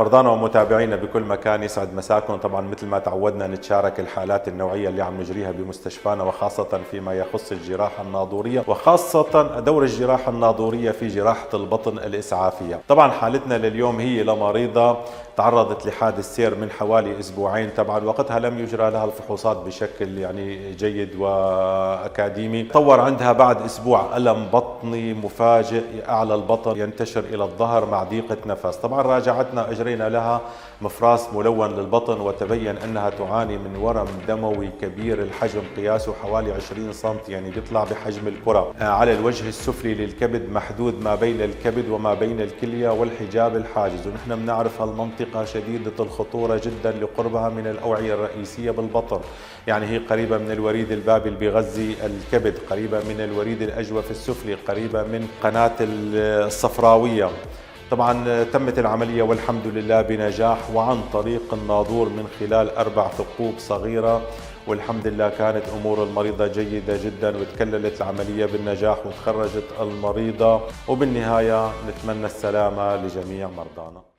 مرضانا ومتابعينا بكل مكان يسعد مساكم. طبعا مثل ما تعودنا نتشارك الحالات النوعية اللي عم نجريها بمستشفانا، وخاصة فيما يخص الجراحة الناظورية، وخاصة دور الجراحة الناظورية في جراحة البطن الإسعافية. طبعا حالتنا لليوم هي لمريضة تعرضت لحادث سير من حوالي أسبوعين. طبعا وقتها لم يجرى لها الفحوصات بشكل جيد وأكاديمي. تطور عندها بعد أسبوع ألم بطني مفاجئ، أعلى البطن ينتشر إلى الظهر مع ضيقة نفس. طبعا راجعتنا أجرينا لها مفراس ملون للبطن، وتبين أنها تعاني من ورم دموي كبير الحجم، قياسه حوالي 20 سم، يعني بيطلع بحجم الكرة، على الوجه السفلي للكبد، محدود ما بين الكبد وما بين الكلية والحجاب الحاجز. ونحن بنعرف هالمنطقة شديدة الخطورة جدا لقربها من الأوعية الرئيسية بالبطن، يعني هي قريبة من الوريد البابي اللي بيغذي الكبد، قريبة من الوريد الأجوف السفلي، قريبة من قناة الصفراوية. طبعا تمت العملية والحمد لله بنجاح وعن طريق الناظور من خلال 4 ثقوب صغيرة، والحمد لله كانت أمور المريضة جيدة جدا، وتكللت العملية بالنجاح وتخرجت المريضة. وبالنهاية نتمنى السلامة لجميع مرضانا.